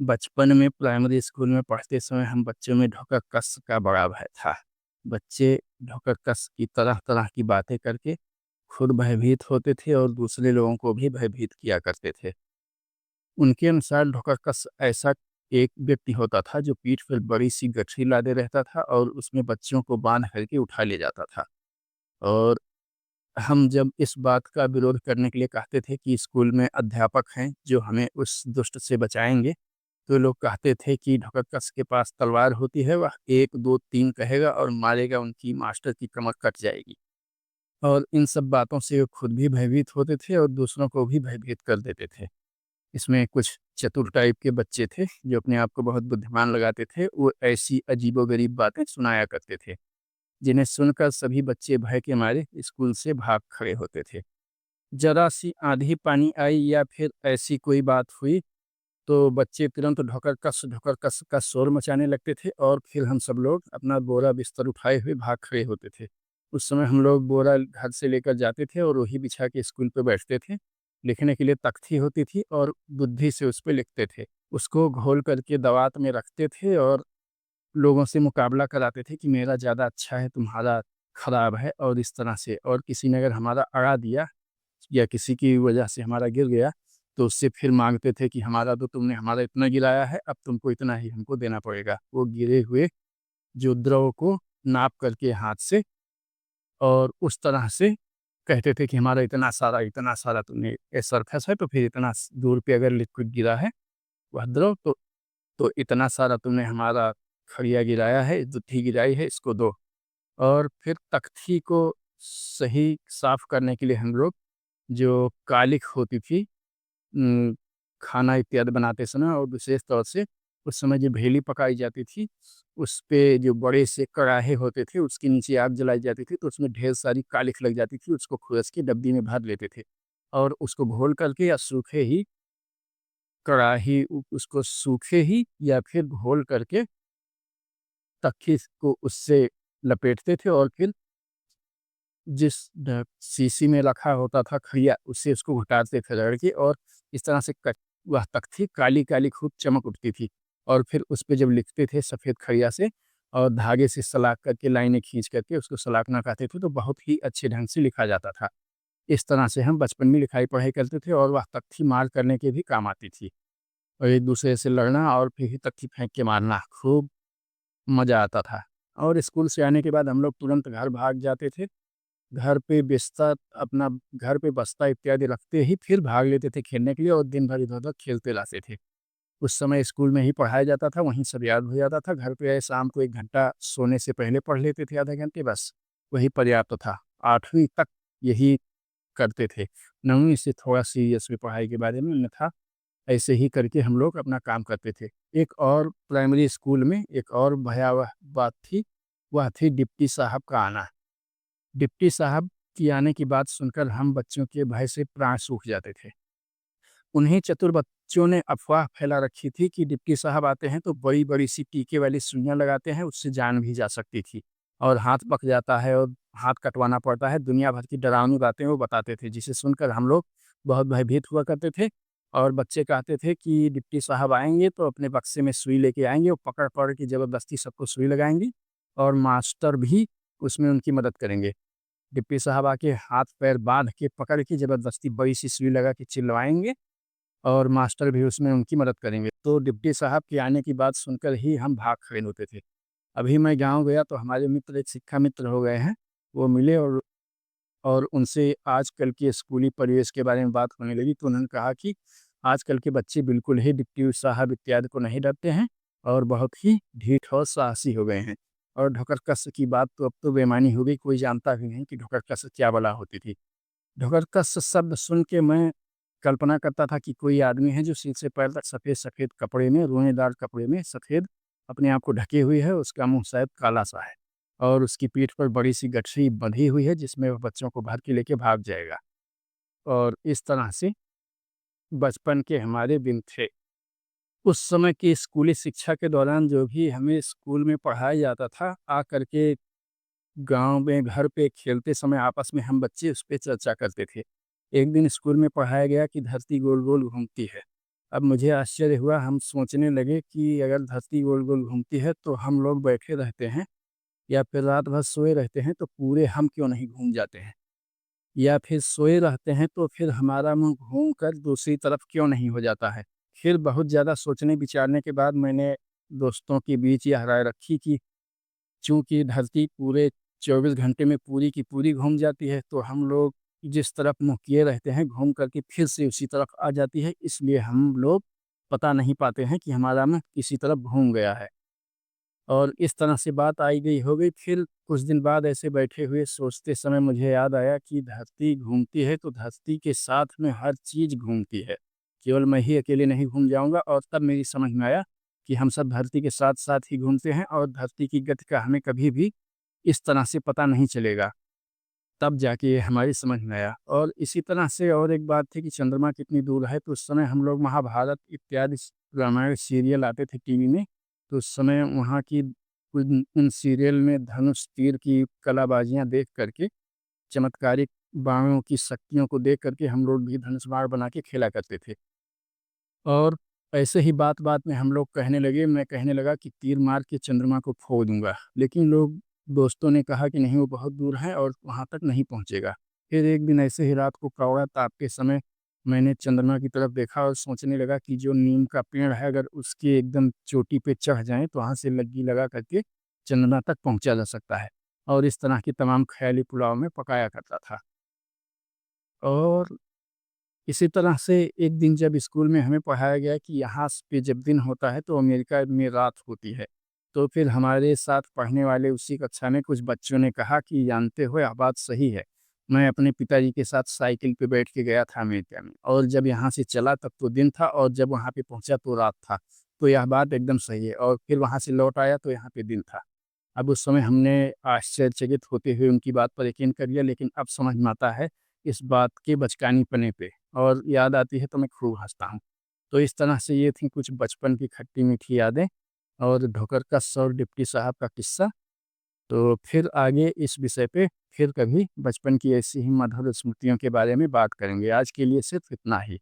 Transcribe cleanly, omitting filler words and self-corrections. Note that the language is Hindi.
बचपन में प्राइमरी स्कूल में पढ़ते समय हम बच्चों में ढोकर-कस का बड़ा भय था। बच्चे ढोकर-कस की तरह-तरह की बातें करके खुद भयभीत होते थे और दूसरे लोगों को भी भयभीत किया करते थे। उनके अनुसार ढोकर-कस ऐसा एक व्यक्ति होता था जो पीठ पर बड़ी-सी गठरी लादे रहता था और उसमें बच्चों को बाँध करके उठा ले जाता था। और हम जब इस बात का विरोध करने के लिए कहते थे कि स्कूल में अध्यापक हैं जो हमें उस दुष्ट से बचाएँगे, तो लोग कहते थे कि ढोकर-कस के पास तलवार होती है, वह 1, 2, 3 कहेगा और मारेगा, उनकी मास्टर की कमर कट जाएगी। और इन सब बातों से वो खुद भी भयभीत होते थे और दूसरों को भी भयभीत कर देते थे। इसमें कुछ चतुर टाइप के बच्चे थे जो अपने आप को बहुत बुद्धिमान लगाते थे, वो ऐसी अजीबो-गरीब बातें सुनाया करते थे, जिन्हें सुनकर सभी बच्चे भय के मारे स्कूल से भाग खड़े होते थे। ज़रा-सी आंधी-पानी आई या फिर ऐसी कोई बात हुई तो बच्चे तुरंत ढोकर-कस का शोर मचाने लगते थे और फिर हम सब लोग अपना बोरा बिस्तर उठाए हुए भाग खड़े होते थे। उस समय हम लोग बोरा घर से लेकर जाते थे और वही बिछा के स्कूल पे बैठते थे। लिखने के लिए तख्ती होती थी और बुद्धि से उस पे लिखते थे। उसको घोल करके दवात में रखते थे और लोगों से मुकाबला कराते थे कि मेरा ज़्यादा अच्छा है, तुम्हारा खराब है और इस तरह से। और किसी ने अगर हमारा अड़ा दिया या किसी की वजह से हमारा गिर गया, तो उससे फिर माँगते थे कि हमारा तो तुमने हमारा इतना गिराया है, अब तुमको इतना ही हमको देना पड़ेगा। वो गिरे हुए जो द्रव को नाप करके हाथ से और उस तरह से कहते थे कि हमारा इतना सारा तुमने ये सरफेस है तो फिर इतना दूर पे अगर लिक्विड गिरा है वह द्रव तो इतना सारा तुमने हमारा खड़िया गिराया है, दुत्ती गिराई है, इसको दो। और फिर तख्ती को सही साफ करने के लिए हम लोग जो कालिख होती थी उम, खाना इत्यादि बनाते समय और विशेष तौर से उस समय जो भेली पकाई जाती थी, उस पे जो बड़े से कड़ाहे होते थे, उसके नीचे आग जलाई जाती थी, तो उसमें ढेर सारी कालिख लग जाती थी, उसको खुरस के डब्बी में भर लेते थे और उसको घोल करके या सूखे ही कड़ाही उसको सूखे ही या फिर घोल करके तख्ती को उससे लपेटते थे और फिर जिस शीशी में रखा होता था खड़िया, उससे उसको घुटाते थे रगड़ के और इस तरह से वह तख्ती काली-काली खूब चमक उठती थी और फिर उस पे जब लिखते थे सफ़ेद खड़िया से और धागे से सलाख करके लाइनें खींच करके उसको सलाखना कहते थे, तो बहुत ही अच्छे ढंग से लिखा जाता था। इस तरह से हम बचपन में लिखाई-पढ़ाई करते थे और वह तख्ती मार करने के भी काम आती थी और एक-दूसरे से लड़ना और फिर तख्ती फेंक के मारना, खूब मज़ा आता था। और स्कूल से आने के बाद हम लोग तुरंत घर भाग जाते थे। घर पे बिस्तर अपना घर पे बस्ता इत्यादि रखते ही फिर भाग लेते थे खेलने के लिए और दिन भर इधर-उधर खेलते रहते थे। उस समय स्कूल में ही पढ़ाया जाता था, वहीं सब याद हो जाता था। घर पे आए शाम को 1 घंटा सोने से पहले पढ़ लेते थे आधे घंटे बस, वही पर्याप्त था। 8वीं तक यही करते थे। 9वीं से थोड़ा सीरियस हुए पढ़ाई के बारे में, अन्यथा ऐसे ही करके हम लोग अपना काम करते थे। एक और प्राइमरी स्कूल में एक और भयावह बात थी, वह थी डिप्टी साहब का आना। डिप्टी साहब की आने की बात सुनकर हम बच्चों के भय से प्राण सूख जाते थे। उन्हीं चतुर बच्चों ने अफ़वाह फैला रखी थी कि डिप्टी साहब आते हैं तो बड़ी-बड़ी सी टीके वाली सुइयाँ लगाते हैं, उससे जान भी जा सकती थी और हाथ पक जाता है और हाथ कटवाना पड़ता है। दुनिया भर की डरावनी बातें वो बताते थे, जिसे सुनकर हम लोग बहुत भयभीत हुआ करते थे और बच्चे कहते थे कि डिप्टी साहब आएँगे तो अपने बक्से में सुई लेके आएँगे, वो पकड़-पकड़ के ज़बरदस्ती सबको सुई लगाएँगे और मास्टर भी उसमें उनकी मदद करेंगे। डिप्टी साहब आके हाथ-पैर बाँध के पकड़ के ज़बरदस्ती बड़ी सी सुई लगा के चिल्लवाएँगे और मास्टर भी उसमें उनकी मदद करेंगे। तो डिप्टी साहब के आने की बात सुनकर ही हम भाग खड़े होते थे। अभी मैं गाँव गया तो हमारे मित्र एक शिक्षा मित्र हो गए हैं, वो मिले और उनसे आजकल के स्कूली परिवेश के बारे में बात होने लगी, तो उन्होंने कहा कि आजकल के बच्चे बिल्कुल ही डिप्टी साहब इत्यादि को नहीं डरते हैं और बहुत ही ढीठ और साहसी हो गए हैं। और ढोकर-कस की बात तो अब तो बेमानी हो गई, कोई जानता भी नहीं कि ढोकर-कस क्या बला होती थी। ढोकर-कस शब्द सुन के मैं कल्पना करता था कि कोई आदमी है जो सिर से पैर तक सफ़ेद-सफ़ेद कपड़े में, रोएदार कपड़े में सफ़ेद अपने आप को ढके हुए है, उसका मुँह शायद काला-सा है और उसकी पीठ पर बड़ी-सी गठरी बंधी हुई है जिसमें वह बच्चों को भर के लेके भाग जाएगा। और इस तरह से बचपन के हमारे दिन थे। उस समय की स्कूली शिक्षा के दौरान जो भी हमें स्कूल में पढ़ाया जाता था, आकर के गाँव में घर पे खेलते समय आपस में हम बच्चे उस पे चर्चा करते थे। एक दिन स्कूल में पढ़ाया गया कि धरती गोल-गोल घूमती है। अब मुझे आश्चर्य हुआ, हम सोचने लगे कि अगर धरती गोल-गोल घूमती है तो हम लोग बैठे रहते हैं या फिर रात भर सोए रहते हैं तो पूरे हम क्यों नहीं घूम जाते हैं? या फिर सोए रहते हैं तो फिर हमारा मुँह घूम कर दूसरी तरफ क्यों नहीं हो जाता है? फिर बहुत ज़्यादा सोचने-विचारने के बाद मैंने दोस्तों के बीच यह राय रखी कि चूँकि धरती पूरे 24 घंटे में पूरी की पूरी घूम जाती है, तो हम लोग जिस तरफ मुँह किए रहते हैं, घूम कर के फिर से उसी तरफ आ जाती है, इसलिए हम लोग पता नहीं पाते हैं कि हमारा मुँह किसी तरफ घूम गया है। और इस तरह से बात आई गई हो गई, फिर कुछ दिन बाद ऐसे बैठे हुए सोचते समय मुझे याद आया कि धरती घूमती है, तो धरती के साथ में हर चीज़ घूमती है। केवल मैं ही अकेले नहीं घूम जाऊँगा और तब मेरी समझ में आया कि हम सब धरती के साथ-साथ ही घूमते हैं और धरती की गति का हमें कभी भी इस तरह से पता नहीं चलेगा। तब जाके ये हमारी समझ में आया और इसी तरह से और एक बात थी कि चंद्रमा कितनी दूर है, तो उस समय हम लोग महाभारत इत्यादि रामायण सीरियल आते थे टीवी में, तो उस समय वहाँ की उन उन सीरियल में धनुष तीर की कलाबाजियाँ देख कर के, चमत्कारिक बाणों की शक्तियों को देख कर के हम लोग भी धनुष बाण बना के खेला करते थे। और ऐसे ही बात-बात में हम लोग कहने लगे, मैं कहने लगा कि तीर मार के चंद्रमा को फोड़ दूँगा। लेकिन लोग दोस्तों ने कहा कि नहीं वो बहुत दूर है और वहाँ तक नहीं पहुँचेगा। फिर एक दिन ऐसे ही रात को कौड़ा तापते समय मैंने चंद्रमा की तरफ देखा और सोचने लगा कि जो नीम का पेड़ है अगर उसके एकदम चोटी पे चढ़ जाएँ तो वहाँ से लग्गी लगा करके चंद्रमा तक पहुँचा जा सकता है। और इस तरह की तमाम ख़याली पुलाव मैं पकाया करता था। और इसी तरह से एक दिन जब स्कूल में हमें पढ़ाया गया कि यहाँ पे जब दिन होता है तो अमेरिका में रात होती है। तो फिर हमारे साथ पढ़ने वाले उसी कक्षा में कुछ बच्चों ने कहा कि जानते हो यह बात सही है। मैं अपने पिताजी के साथ साइकिल पे बैठ के गया था अमेरिका में और जब यहाँ से चला तब तो दिन था और जब वहाँ पे पहुँचा तो रात था। तो यह बात एकदम सही है और फिर वहाँ से लौट आया तो यहाँ पे दिन था। अब उस समय हमने आश्चर्यचकित होते हुए उनकी बात पर यकीन कर लिया, लेकिन अब समझ में आता है इस बात के बचकानेपने पे और याद आती है तो मैं खूब हँसता हूँ। तो इस तरह से ये थी कुछ बचपन की खट्टी-मीठी यादें और ढोकर-कस और डिप्टी साहब का किस्सा। तो फिर आगे इस विषय पे फिर कभी बचपन की ऐसी ही मधुर स्मृतियों के बारे में बात करेंगे। आज के लिए सिर्फ़ इतना ही।